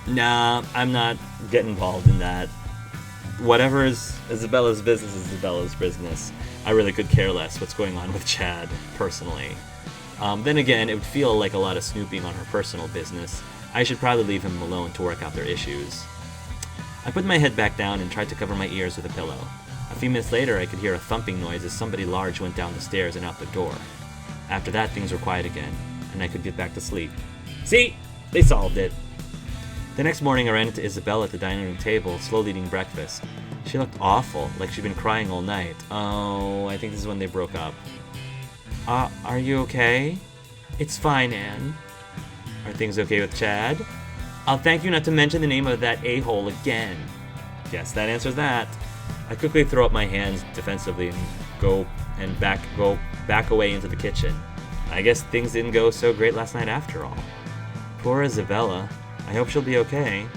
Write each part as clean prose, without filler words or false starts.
Nah, I'm not getting involved in that. Whatever is Isabella's business is Isabella's business. I really could care less what's going on with Chad, personally. Then again, it would feel like a lot of snooping on her personal business. I should probably leave him alone to work out their issues. I put my head back down and tried to cover my ears with a pillow. A few minutes later, I could hear a thumping noise as somebody large went down the stairs and out the door. After that, things were quiet again, and I could get back to sleep. See? They solved it. The next morning, I ran into Isabella at the dining room table, slowly eating breakfast. She looked awful, like she'd been crying all night. Oh, I think this is when they broke up. Are you okay? It's fine, Anne. Are things okay with Chad? I'll thank you not to mention the name of that a-hole again. Yes, that answers that. I quickly throw up my hands defensively and go back away into the kitchen. I guess things didn't go so great last night after all. Poor Isabella. I hope she'll be okay.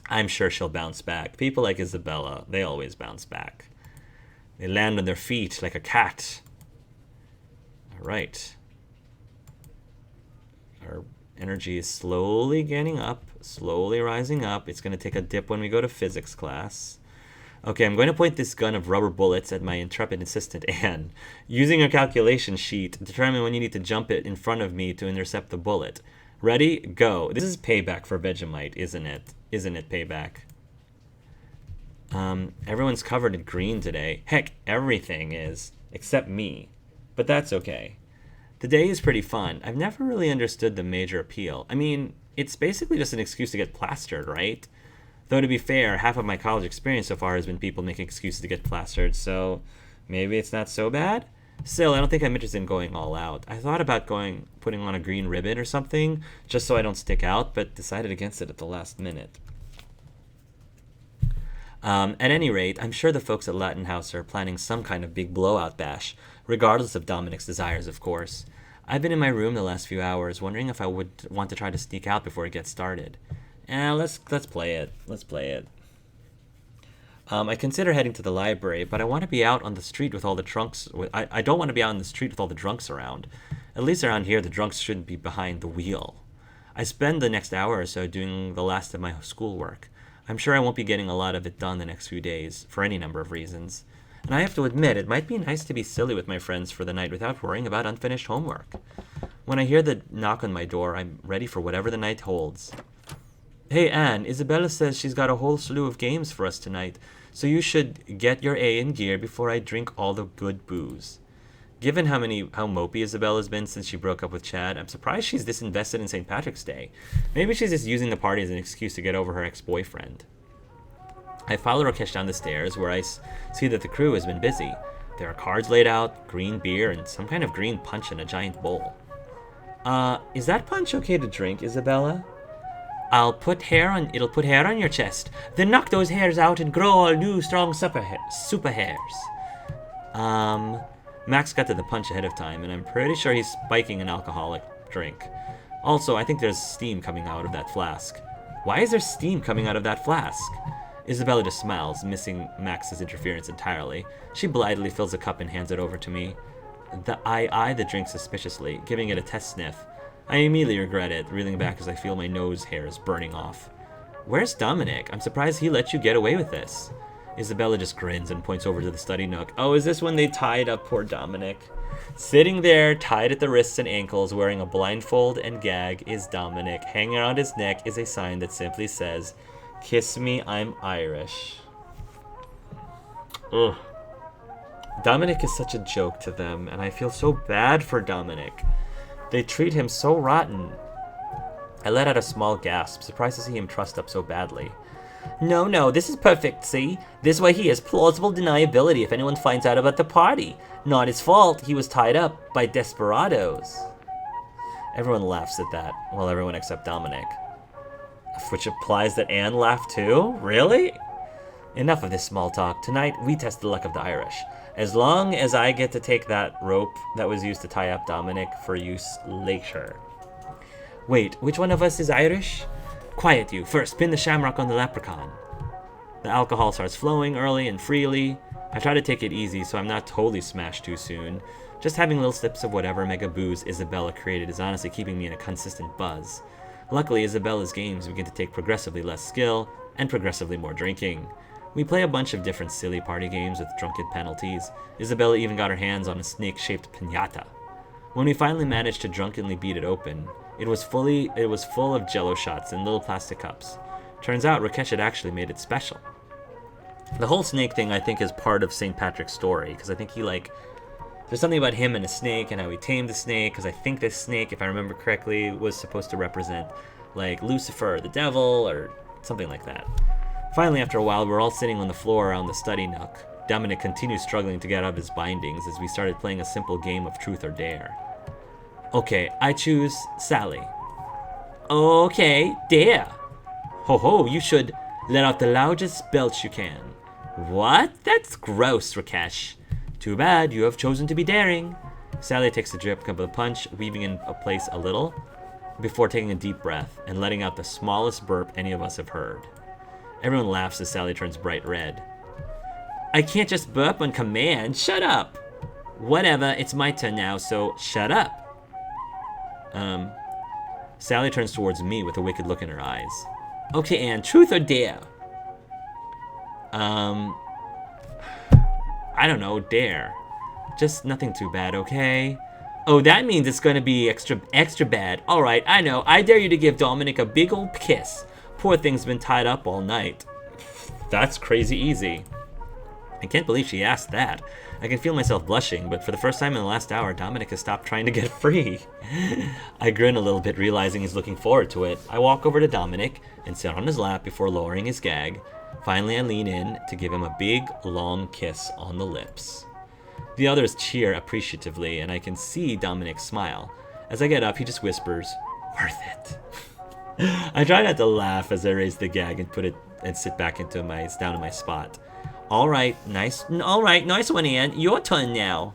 I'm sure she'll bounce back. People like Isabella, they always bounce back. They land on their feet like a cat. Alright. Our energy is slowly gaining up, slowly rising up. It's going to take a dip when we go to physics class. Okay, I'm going to point this gun of rubber bullets at my intrepid assistant, Anne. Using a calculation sheet, determine when you need to jump it in front of me to intercept the bullet. Ready? Go. This is payback for Vegemite, isn't it? Isn't it payback? Everyone's covered in green today. Heck, everything is. Except me. But that's okay. The day is pretty fun. I've never really understood the major appeal. I mean, it's basically just an excuse to get plastered, right? Though to be fair, half of my college experience so far has been people making excuses to get plastered, so maybe it's not so bad? Still, I don't think I'm interested in going all out. I thought about putting on a green ribbon or something, just so I don't stick out, but decided against it at the last minute. At any rate, I'm sure the folks at Latin House are planning some kind of big blowout bash, regardless of Dominic's desires, of course. I've been in my room the last few hours, wondering if I would want to try to sneak out before it gets started. Let's play it. Let's play it. I consider heading to the library, but I want to be out on the street with all the drunks. I don't want to be out on the street with all the drunks around. At least around here, the drunks shouldn't be behind the wheel. I spend the next hour or so doing the last of my schoolwork. I'm sure I won't be getting a lot of it done the next few days, for any number of reasons. And I have to admit, it might be nice to be silly with my friends for the night without worrying about unfinished homework. When I hear the knock on my door, I'm ready for whatever the night holds. Hey, Anne, Isabella says she's got a whole slew of games for us tonight, so you should get your A in gear before I drink all the good booze. Given how mopey Isabella's been since she broke up with Chad, I'm surprised she's this invested in St. Patrick's Day. Maybe she's just using the party as an excuse to get over her ex-boyfriend. I follow Rakesh down the stairs, where I see that the crew has been busy. There are cards laid out, green beer, and some kind of green punch in a giant bowl. Is that punch okay to drink, Isabella? It'll put hair on your chest. Then knock those hairs out and grow all new, strong super hairs. Max got to the punch ahead of time, and I'm pretty sure he's spiking an alcoholic drink. Also, I think there's steam coming out of that flask. Why is there steam coming out of that flask? Isabella just smiles, missing Max's interference entirely. She blithely fills a cup and hands it over to me. I eye the drink suspiciously, giving it a test sniff. I immediately regret it, reeling back as I feel my nose hairs burning off. Where's Dominic? I'm surprised he let you get away with this. Isabella just grins and points over to the study nook. Oh, is this when they tied up poor Dominic? Sitting there, tied at the wrists and ankles, wearing a blindfold and gag, is Dominic. Hanging around his neck is a sign that simply says, "Kiss me, I'm Irish." Ugh. Dominic is such a joke to them, and I feel so bad for Dominic. They treat him so rotten. I let out a small gasp, surprised to see him trussed up so badly. No, this is perfect, see? This way he has plausible deniability if anyone finds out about the party. Not his fault, he was tied up by desperados. Everyone laughs at that, well, everyone except Dominic. Which implies that Anne laughed too? Really? Enough of this small talk. Tonight, we test the luck of the Irish. As long as I get to take that rope that was used to tie up Dominic for use later. Wait, which one of us is Irish? Quiet you. First, pin the shamrock on the leprechaun. The alcohol starts flowing early and freely. I try to take it easy so I'm not totally smashed too soon. Just having little sips of whatever mega booze Isabella created is honestly keeping me in a consistent buzz. Luckily, Isabella's games begin to take progressively less skill and progressively more drinking. We play a bunch of different silly party games with drunken penalties. Isabella even got her hands on a snake-shaped piñata. When we finally managed to drunkenly beat it open, it was full of jello shots in little plastic cups. Turns out Rakesh had actually made it special. The whole snake thing, I think, is part of St. Patrick's story, because I think there's something about him and a snake and how he tamed the snake, because I think this snake, if I remember correctly, was supposed to represent, like, Lucifer, the devil, or something like that. Finally, after a while, we're all sitting on the floor around the study nook. Dominic continues struggling to get out of his bindings as we started playing a simple game of truth or dare. Okay, I choose Sally. Okay, dare. Ho ho, you should let out the loudest belch you can. What? That's gross, Rakesh. Too bad, you have chosen to be daring. Sally takes a drip of the punch, weaving in place a little, before taking a deep breath and letting out the smallest burp any of us have heard. Everyone laughs as Sally turns bright red. I can't just burp on command. Shut up. Whatever, it's my turn now, so shut up. Sally turns towards me with a wicked look in her eyes. Okay, Anne, truth or dare? I don't know, dare. Just nothing too bad, okay? Oh, that means it's gonna be extra bad. Alright, I know. I dare you to give Dominic a big old kiss. Poor thing's been tied up all night. That's crazy easy. I can't believe she asked that. I can feel myself blushing, but for the first time in the last hour, Dominic has stopped trying to get free. I grin a little bit, realizing he's looking forward to it. I walk over to Dominic and sit on his lap before lowering his gag. Finally, I lean in to give him a big, long kiss on the lips. The others cheer appreciatively, and I can see Dominic smile. As I get up, he just whispers, "Worth it." I try not to laugh as I raise the gag and put it and sit back down in my spot. All right, nice one, Anne. Your turn now.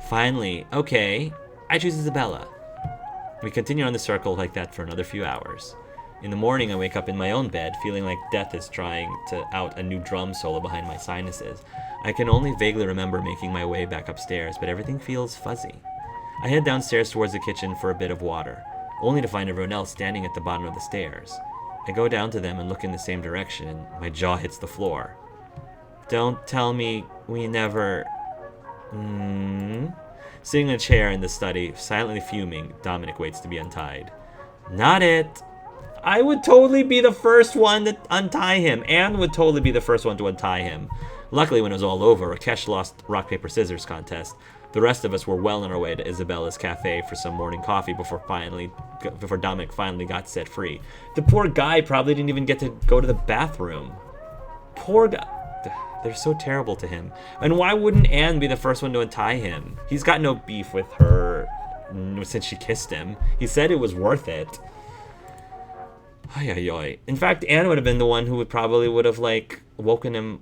Finally, okay, I choose Isabella. We continue on the circle like that for another few hours. In the morning, I wake up in my own bed, feeling like death is trying to out a new drum solo behind my sinuses. I can only vaguely remember making my way back upstairs, but everything feels fuzzy. I head downstairs towards the kitchen for a bit of water, only to find everyone else standing at the bottom of the stairs. I go down to them and look in the same direction, and my jaw hits the floor. Don't tell me we never... Sitting in a chair in the study, silently fuming, Dominic waits to be untied. Not it. I would totally be the first one to untie him. Anne would totally be the first one to untie him. Luckily, when it was all over, Rakesh lost rock, paper, scissors contest. The rest of us were well on our way to Isabella's cafe for some morning coffee before Dominic finally got set free. The poor guy probably didn't even get to go to the bathroom. Poor guy. They're so terrible to him. And why wouldn't Anne be the first one to untie him? He's got no beef with her since she kissed him. He said it was worth it. Ay, ay, ay. In fact, Anne would have been the one who would have woken him,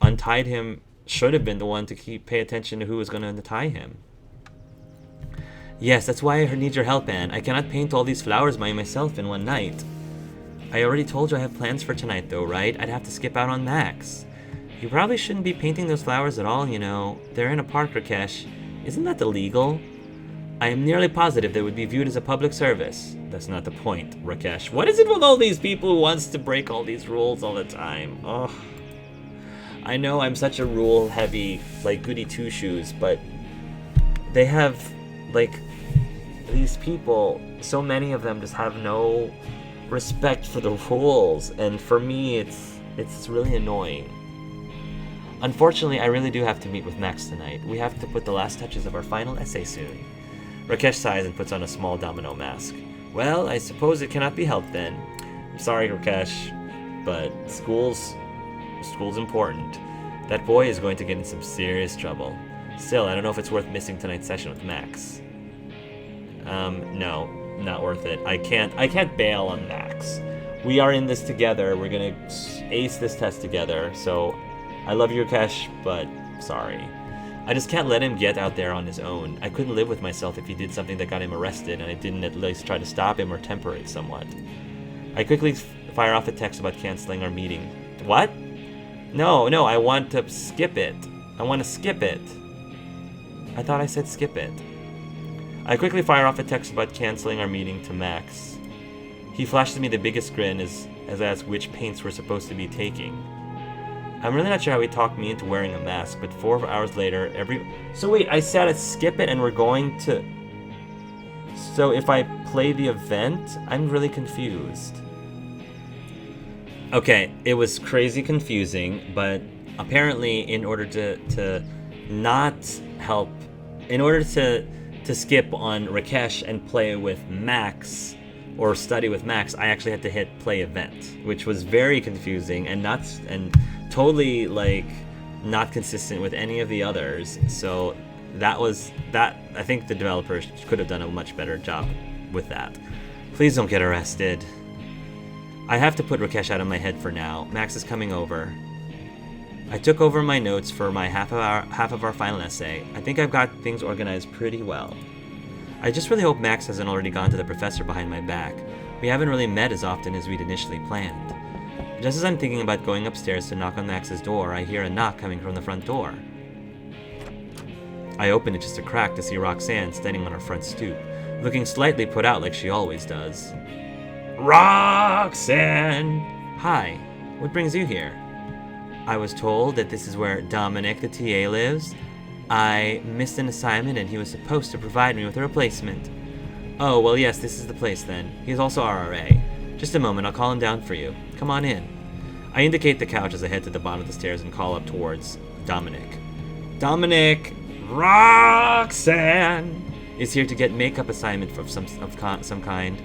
untied him. Should have been the one to pay attention to who was going to untie him. Yes, that's why I need your help, Anne. I cannot paint all these flowers by myself in one night. I already told you I have plans for tonight, though, right? I'd have to skip out on Max. You probably shouldn't be painting those flowers at all, you know. They're in a park, Rakesh. Isn't that illegal? I am nearly positive they would be viewed as a public service. That's not the point, Rakesh. What is it with all these people who wants to break all these rules all the time? Oh, I know I'm such a rule-heavy, goody two-shoes, but they have, these people, so many of them just have no respect for the rules, and for me, it's really annoying. Unfortunately, I really do have to meet with Max tonight. We have to put the last touches of our final essay soon. Rakesh sighs and puts on a small domino mask. Well, I suppose it cannot be helped then. I'm sorry, Rakesh, but school's important. That boy is going to get in some serious trouble. Still, I don't know if it's worth missing tonight's session with Max. No, not worth it. I can't bail on Max. We are in this together. We're gonna ace this test together, so I love you, Rakesh, but sorry. I just can't let him get out there on his own. I couldn't live with myself if he did something that got him arrested and I didn't at least try to stop him or temper it somewhat. I quickly fire off a text about canceling our meeting. What? No, I want to skip it. I want to skip it. I thought I said skip it. I quickly fire off a text about canceling our meeting to Max. He flashed at me the biggest grin as I asked which paints we're supposed to be taking. I'm really not sure how he talked me into wearing a mask, but 4 hours later, So wait, I said skip it and we're going to... So if I play the event, I'm really confused. Okay, it was crazy confusing, but apparently in order to not help... In order to skip on Rakesh and play with Max, or study with Max, I actually had to hit play event, which was very confusing and totally like not consistent with any of the others. So I think the developers could have done a much better job with that. Please don't get arrested. I have to put Rakesh out of my head for now. Max is coming over. I took over my notes for my half of our final essay. I think I've got things organized pretty well. I just really hope Max hasn't already gone to the professor behind my back. We haven't really met as often as we'd initially planned. Just as I'm thinking about going upstairs to knock on Max's door, I hear a knock coming from the front door. I open it just a crack to see Roxanne standing on her front stoop, looking slightly put out like she always does. Roxanne! Hi, what brings you here? I was told that this is where Dominic, the TA, lives. I missed an assignment and he was supposed to provide me with a replacement. Oh, well yes, this is the place then. He's also RRA. Just a moment, I'll call him down for you. Come on in. I indicate the couch as I head to the bottom of the stairs and call up towards Dominic. Dominic! Roxanne! Is here to get makeup assignment of some kind.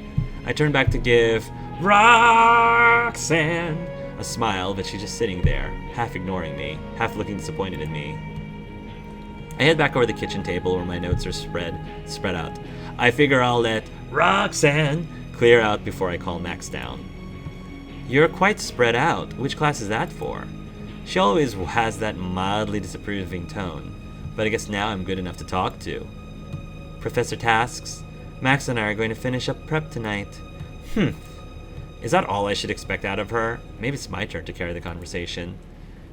I turn back to give Roxanne a smile, but she's just sitting there, half ignoring me, half looking disappointed in me. I head back over the kitchen table where my notes are spread out. I figure I'll let Roxanne clear out before I call Max down. You're quite spread out. Which class is that for? She always has that mildly disapproving tone, but I guess now I'm good enough to talk to. Professor Tasks, Max and I are going to finish up prep tonight. Is that all I should expect out of her? Maybe it's my turn to carry the conversation.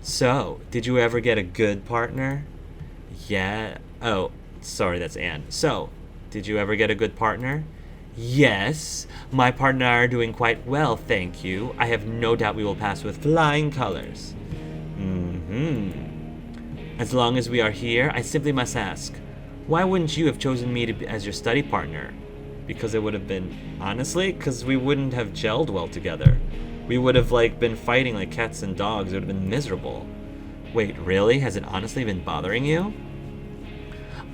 So, did you ever get a good partner? Yeah. Oh, sorry, that's Anne. So, did you ever get a good partner? Yes. My partner and I are doing quite well, thank you. I have no doubt we will pass with flying colors. As long as we are here, I simply must ask, why wouldn't you have chosen me as your study partner? Because it would have been, honestly, because we wouldn't have gelled well together. We would have been fighting like cats and dogs. It would have been miserable. Wait, really? Has it honestly been bothering you?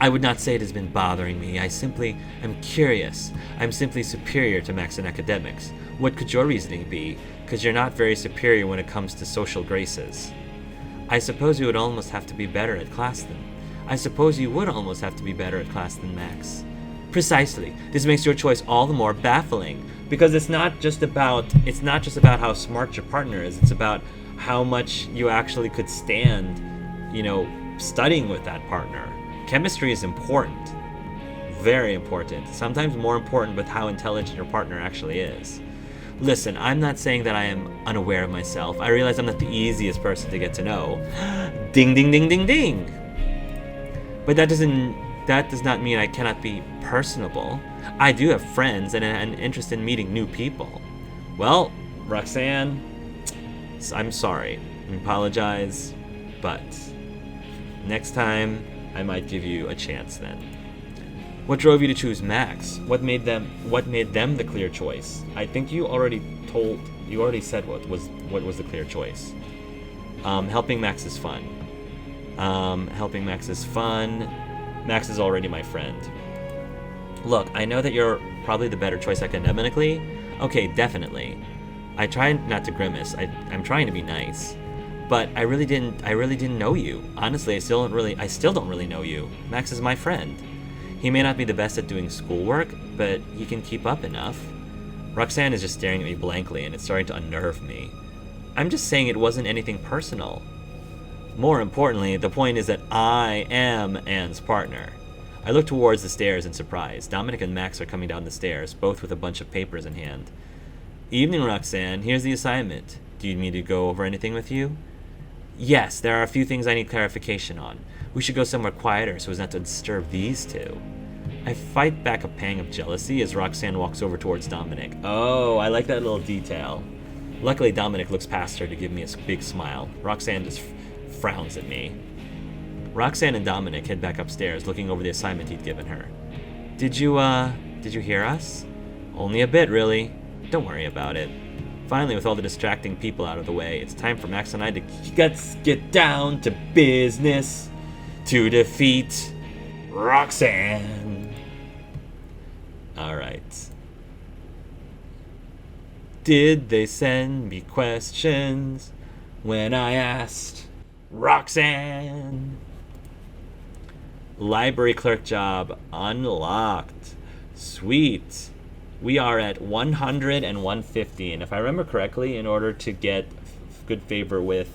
I would not say it has been bothering me. I simply am curious. I'm simply superior to Max in academics. What could your reasoning be? Because you're not very superior when it comes to social graces. I suppose you would almost have to be better at class than... Max. Precisely. This makes your choice all the more baffling. Because it's not just about how smart your partner is. It's about how much you actually could stand, studying with that partner. Chemistry is important. Very important. Sometimes more important with how intelligent your partner actually is. Listen, I'm not saying that I am unaware of myself. I realize I'm not the easiest person to get to know. Ding, ding, ding, ding, ding. But that does not mean I cannot be personable. I do have friends and an interest in meeting new people. Well, Roxanne, I'm sorry. I apologize, but next time I might give you a chance then. What drove you to choose Max? What made them the clear choice? I think you already said what was the clear choice. Helping Max is fun. Max is already my friend. Look, I know that you're probably the better choice academically. Okay, definitely. I try not to grimace. I'm trying to be nice. But I really didn't know you. Honestly, I still don't really know you. Max is my friend. He may not be the best at doing schoolwork, but he can keep up enough. Roxanne is just staring at me blankly, and it's starting to unnerve me. I'm just saying it wasn't anything personal. More importantly, the point is that I am Anne's partner. I look towards the stairs in surprise. Dominic and Max are coming down the stairs, both with a bunch of papers in hand. Evening, Roxanne. Here's the assignment. Do you need me to go over anything with you? Yes, there are a few things I need clarification on. We should go somewhere quieter so as not to disturb these two. I fight back a pang of jealousy as Roxanne walks over towards Dominic. Oh, I like that little detail. Luckily, Dominic looks past her to give me a big smile. Roxanne just frowns at me. Roxanne and Dominic head back upstairs, looking over the assignment he'd given her. Did you hear us? Only a bit, really. Don't worry about it. Finally, with all the distracting people out of the way, it's time for Max and I to get down to business to defeat Roxanne. Alright. Did they send me questions when I asked Roxanne? Library clerk job unlocked. Sweet. We are at 100 and 150, and if I remember correctly, in order to get good favor with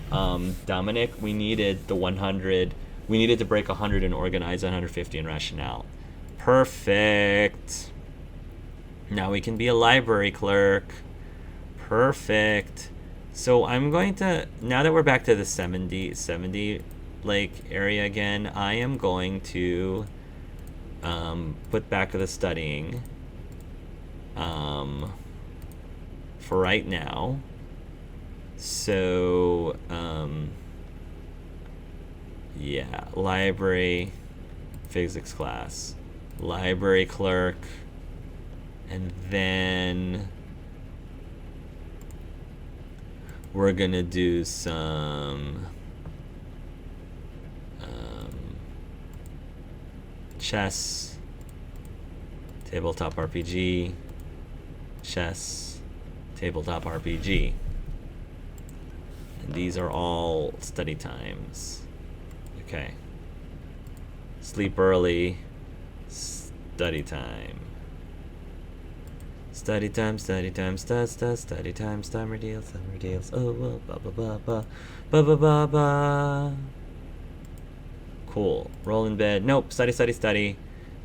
Dominic, we needed the 100. We needed to break 100 and organize 150 in rationale. Perfect. Now we can be a library clerk. Perfect. So I'm going to, now that we're back to the 70 like area again, I am going to put back the studying for right now. So yeah, library physics class, library clerk, and then we're gonna do some chess, tabletop RPG, chess, tabletop RPG. And these are all study times. Okay. Sleep early, study time. Study time, study time, study time, summer deals, oh, ba ba ba ba, ba ba ba ba. Cool. Roll in bed. Nope. Study.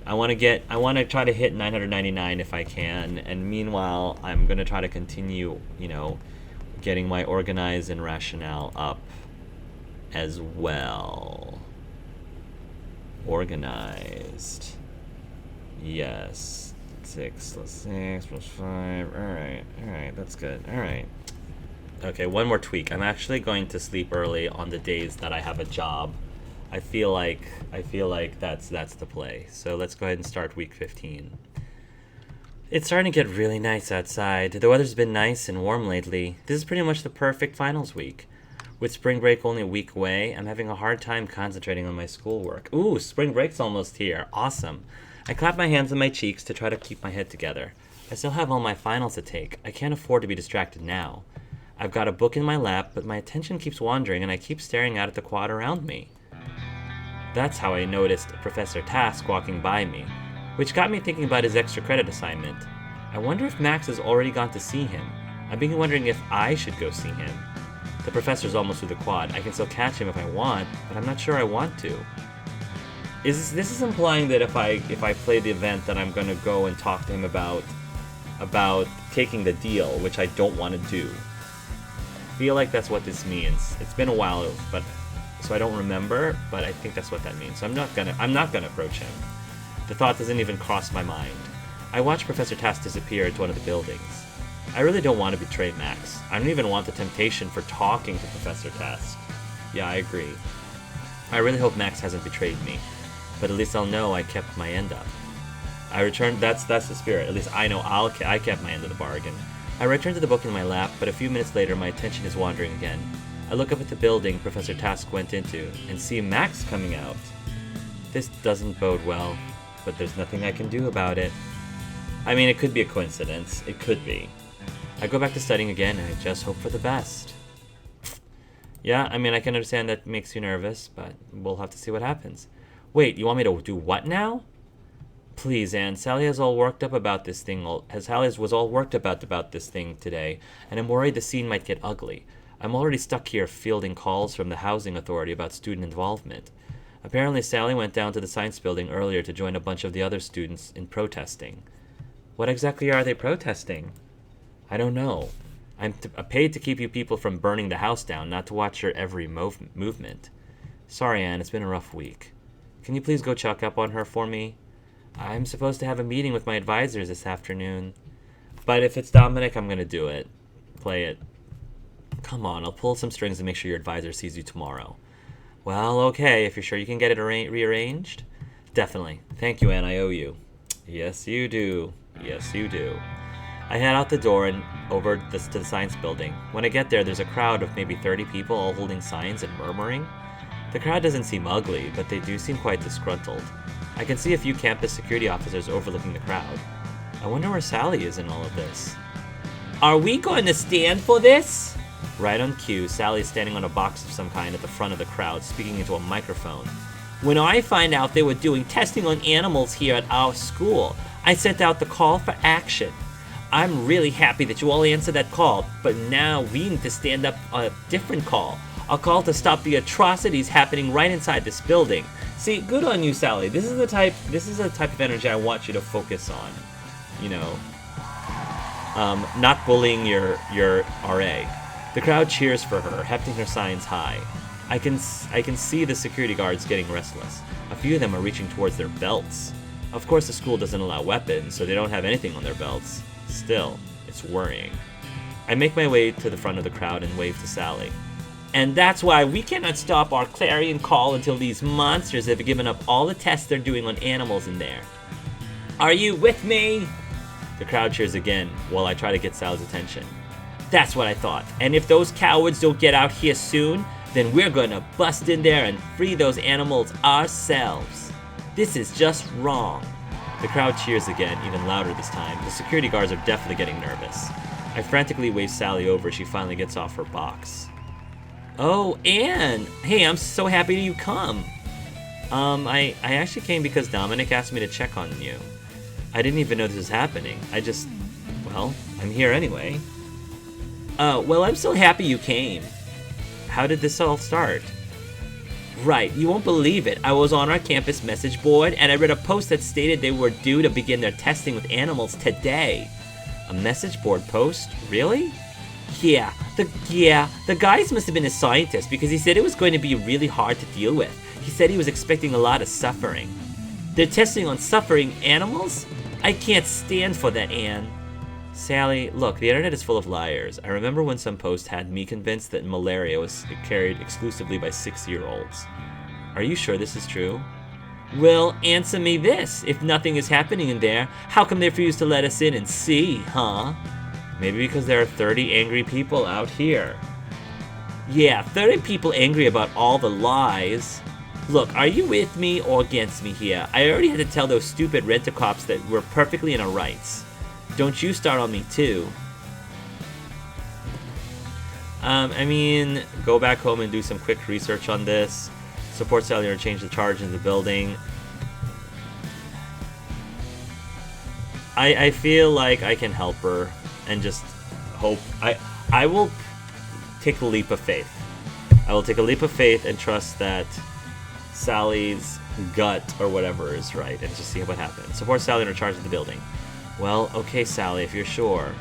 I want to try to hit 999 if I can, and meanwhile, I'm gonna try to continue, getting my organize and rationale up as well. Organized. Yes. 6 plus 6 plus 5. Alright, that's good. Alright. Okay, one more tweak. I'm actually going to sleep early on the days that I have a job. I feel like that's the play. So let's go ahead and start week 15. It's starting to get really nice outside. The weather's been nice and warm lately. This is pretty much the perfect finals week. With spring break only a week away, I'm having a hard time concentrating on my schoolwork. Ooh, spring break's almost here. Awesome. I clap my hands on my cheeks to try to keep my head together. I still have all my finals to take. I can't afford to be distracted now. I've got a book in my lap, but my attention keeps wandering and I keep staring out at the quad around me. That's how I noticed Professor Task walking by me, which got me thinking about his extra credit assignment. I wonder if Max has already gone to see him. I've been wondering if I should go see him. The professor's almost through the quad. I can still catch him if I want, but I'm not sure I want to. This is implying that if I play the event that I'm gonna go and talk to him about taking the deal, which I don't want to do. I feel like that's what this means. It's been a while, but so I don't remember, but I think that's what that means. So I'm not gonna approach him. The thought doesn't even cross my mind. I watch Professor Task disappear into one of the buildings. I really don't want to betray Max. I don't even want the temptation for talking to Professor Task. Yeah, I agree. I really hope Max hasn't betrayed me, but at least I'll know I kept my end up. I returned. That's the spirit. At least I know I kept my end of the bargain. I return to the book in my lap, but a few minutes later, my attention is wandering again. I look up at the building Professor Task went into and see Max coming out. This doesn't bode well, but there's nothing I can do about it. I mean, it could be a coincidence. It could be. I go back to studying again, and I just hope for the best. Yeah, I mean, I can understand that makes you nervous, but we'll have to see what happens. Wait, you want me to do what now? Please, Anne, Sally was all worked up about this thing today, and I'm worried the scene might get ugly. I'm already stuck here fielding calls from the housing authority about student involvement. Apparently, Sally went down to the science building earlier to join a bunch of the other students in protesting. What exactly are they protesting? I don't know. I'm paid to keep you people from burning the house down, not to watch your every movement. Sorry, Anne, it's been a rough week. Can you please go check up on her for me? I'm supposed to have a meeting with my advisors this afternoon. But if it's Dominic, I'm gonna do it. Play it. Come on, I'll pull some strings and make sure your advisor sees you tomorrow. Well, okay, if you're sure you can get it rearranged. Definitely. Thank you, Anne, I owe you. Yes, you do. Yes, you do. I head out the door and over to the science building. When I get there, there's a crowd of maybe 30 people all holding signs and murmuring. The crowd doesn't seem ugly, but they do seem quite disgruntled. I can see a few campus security officers overlooking the crowd. I wonder where Sally is in all of this. Are we going to stand for this? Right on cue, Sally is standing on a box of some kind at the front of the crowd, speaking into a microphone. When I find out they were doing testing on animals here at our school, I sent out the call for action. I'm really happy that you all answered that call, but now we need to stand up a different call. A call to stop the atrocities happening right inside this building. See, good on you, Sally. This is the type of energy I want you to focus on. You know, not bullying your RA. The crowd cheers for her, hefting her signs high. I can see the security guards getting restless. A few of them are reaching towards their belts. Of course, the school doesn't allow weapons, so they don't have anything on their belts. Still, it's worrying. I make my way to the front of the crowd and wave to Sally. And that's why we cannot stop our clarion call until these monsters have given up all the tests they're doing on animals in there. Are you with me? The crowd cheers again while I try to get Sal's attention. That's what I thought. And if those cowards don't get out here soon, then we're gonna bust in there and free those animals ourselves. This is just wrong. The crowd cheers again, even louder this time. The security guards are definitely getting nervous. I frantically wave Sally over as she finally gets off her box. Oh, Anne! Hey, I'm so happy you come. I actually came because Dominic asked me to check on you. I didn't even know this was happening. Well, I'm here anyway. Well, I'm so happy you came. How did this all start? Right, you won't believe it. I was on our campus message board and I read a post that stated they were due to begin their testing with animals today. A message board post? Really? Yeah, the guys must have been a scientist because he said it was going to be really hard to deal with. He said he was expecting a lot of suffering. They're testing on suffering animals? I can't stand for that, Anne. Sally, look, the internet is full of liars. I remember when some post had me convinced that malaria was carried exclusively by 6-year-olds. Are you sure this is true? Well, answer me this. If nothing is happening in there, how come they refuse to let us in and see, huh? Maybe because there are 30 angry people out here. Yeah, 30 people angry about all the lies. Look, are you with me or against me here? I already had to tell those stupid rent-a-cops that we're perfectly in our rights. Don't you start on me too. Go back home and do some quick research on this. Support Sally or change the charge in the building. I feel like I can help her and just hope. I will take a leap of faith. I will take a leap of faith and trust that Sally's gut or whatever is right and just see what happens. Support Sally in her charge of the building. Well, okay, Sally, if you're sure.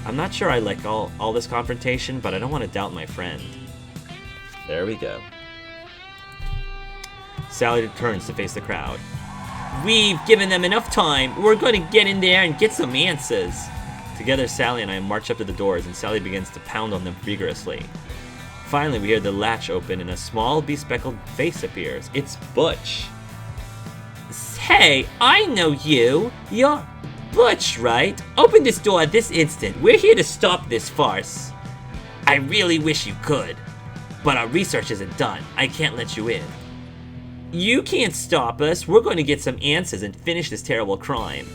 I'm not sure I like all this confrontation, but I don't want to doubt my friend. There we go. Sally turns to face the crowd. We've given them enough time. We're going to get in there and get some answers. Together, Sally and I march up to the doors, and Sally begins to pound on them vigorously. Finally, we hear the latch open, and a small, bespectacled face appears. It's Butch. Hey, I know you. You're Butch, right? Open this door this instant. We're here to stop this farce. I really wish you could, but our research isn't done. I can't let you in. You can't stop us. We're going to get some answers and finish this terrible crime.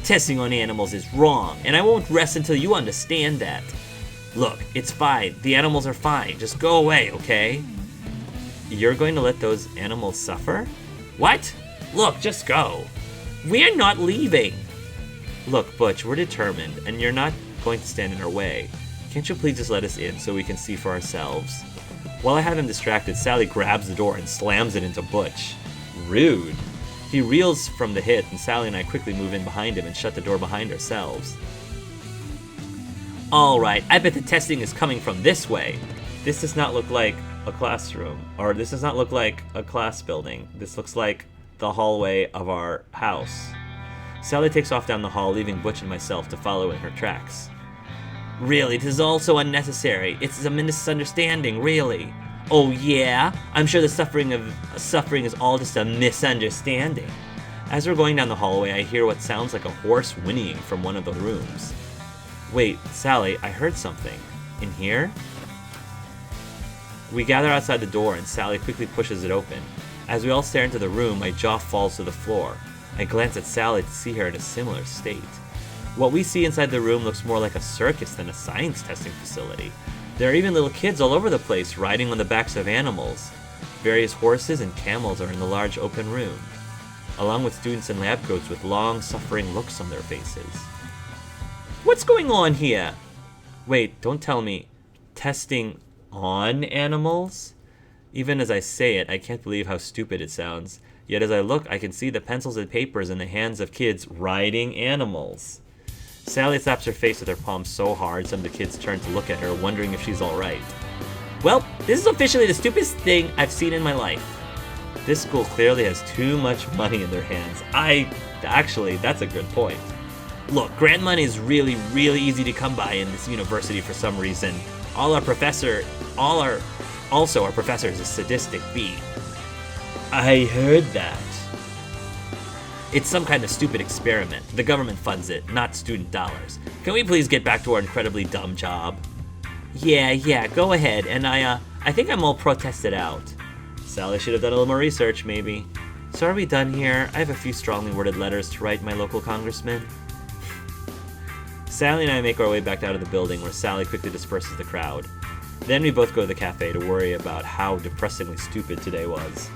Testing on animals is wrong, and I won't rest until you understand that. Look, it's fine. The animals are fine. Just go away, okay? You're going to let those animals suffer? What? Look, just go. We're not leaving. Look, Butch, we're determined, and you're not going to stand in our way. Can't you please just let us in so we can see for ourselves? While I have him distracted, Sally grabs the door and slams it into Butch. Rude. He reels from the hit, and Sally and I quickly move in behind him and shut the door behind ourselves. Alright, I bet the testing is coming from this way. This does not look like a classroom, or this does not look like a class building. This looks like the hallway of our house. Sally takes off down the hall, leaving Butch and myself to follow in her tracks. Really, this is all so unnecessary. It's a misunderstanding, really. Oh yeah? I'm sure the suffering is all just a misunderstanding. As we're going down the hallway, I hear what sounds like a horse whinnying from one of the rooms. Wait, Sally, I heard something. In here? We gather outside the door and Sally quickly pushes it open. As we all stare into the room, my jaw falls to the floor. I glance at Sally to see her in a similar state. What we see inside the room looks more like a circus than a science testing facility. There are even little kids all over the place riding on the backs of animals. Various horses and camels are in the large open room, along with students in lab coats with long, suffering looks on their faces. What's going on here? Wait, don't tell me. Testing on animals? Even as I say it, I can't believe how stupid it sounds. Yet as I look, I can see the pencils and papers in the hands of kids riding animals. Sally slaps her face with her palm so hard some of the kids turn to look at her, wondering if she's alright. Well, this is officially the stupidest thing I've seen in my life. This school clearly has too much money in their hands. Actually, that's a good point. Look, grant money is really, really easy to come by in this university for some reason. Our professor is a sadistic bee. I heard that. It's some kind of stupid experiment. The government funds it, not student dollars. Can we please get back to our incredibly dumb job? Yeah, go ahead, and I think I'm all protested out. Sally should have done a little more research, maybe. So are we done here? I have a few strongly worded letters to write my local congressman. Sally and I make our way back out of the building, where Sally quickly disperses the crowd. Then we both go to the cafe to worry about how depressingly stupid today was.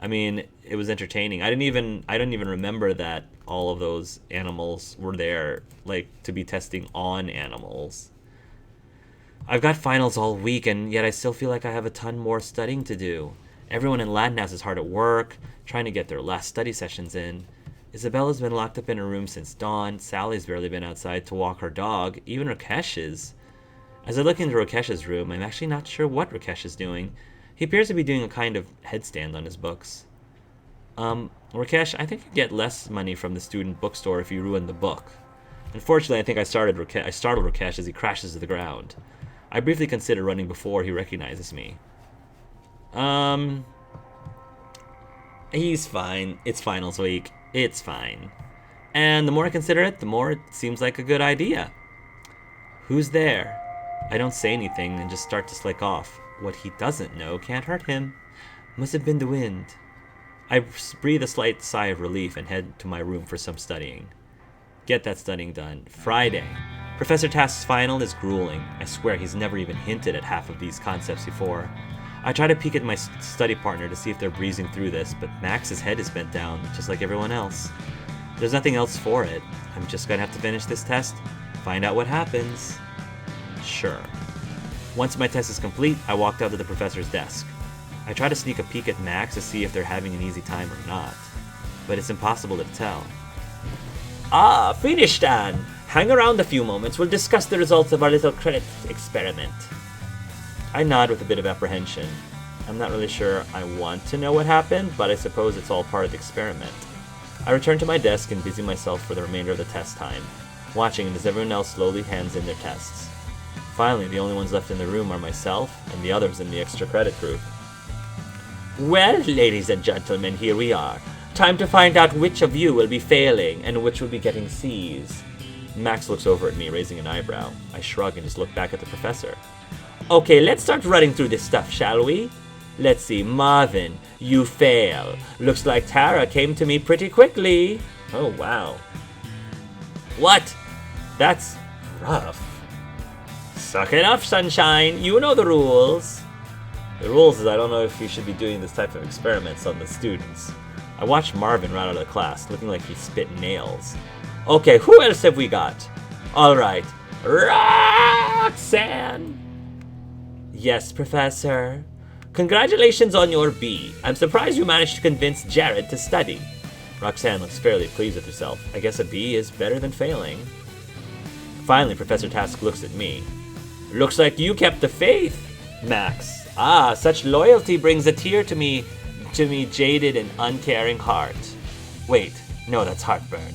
I mean, it was entertaining. I don't even remember that all of those animals were there, like, to be testing on animals. I've got finals all week, and yet I still feel like I have a ton more studying to do. Everyone in Latin House is hard at work, trying to get their last study sessions in. Isabella's been locked up in her room since dawn. Sally's barely been outside to walk her dog. Even Rakesh is. As I look into Rakesh's room, I'm actually not sure what Rakesh is doing. He appears to be doing a kind of headstand on his books. Rakesh, I think you get less money from the student bookstore if you ruin the book. Unfortunately, I think I startled Rakesh as he crashes to the ground. I briefly consider running before he recognizes me. He's fine. It's finals week. It's fine. And the more I consider it, the more it seems like a good idea. Who's there? I don't say anything and just start to slick off. What he doesn't know can't hurt him. Must have been the wind. I breathe a slight sigh of relief and head to my room for some studying. Get that studying done. Friday. Professor Task's final is grueling. I swear he's never even hinted at half of these concepts before. I try to peek at my study partner to see if they're breezing through this, but Max's head is bent down, just like everyone else. There's nothing else for it. I'm just gonna have to finish this test, find out what happens. Sure. Once my test is complete, I walked out to the professor's desk. I try to sneak a peek at Max to see if they're having an easy time or not, but it's impossible to tell. Ah, finished, Anne. Hang around a few moments. We'll discuss the results of our little credit experiment. I nod with a bit of apprehension. I'm not really sure I want to know what happened, but I suppose it's all part of the experiment. I return to my desk and busy myself for the remainder of the test time, watching as everyone else slowly hands in their tests. Finally, the only ones left in the room are myself and the others in the extra credit group. Well, ladies and gentlemen, here we are. Time to find out which of you will be failing and which will be getting C's. Max looks over at me, raising an eyebrow. I shrug and just look back at the professor. Okay, let's start running through this stuff, shall we? Let's see, Marvin, you fail. Looks like Tara came to me pretty quickly. Oh, wow. What? That's rough. Suck it up, sunshine. You know the rules. The rules is I don't know if you should be doing this type of experiments on the students. I watched Marvin run out of the class, looking like he spit nails. Okay, who else have we got? Alright, Roxanne! Yes, Professor. Congratulations on your B. I'm surprised you managed to convince Jared to study. Roxanne looks fairly pleased with herself. I guess a B is better than failing. Finally, Professor Task looks at me. Looks like you kept the faith, Max. Ah, such loyalty brings a tear to me jaded and uncaring heart. Wait, no, that's heartburn.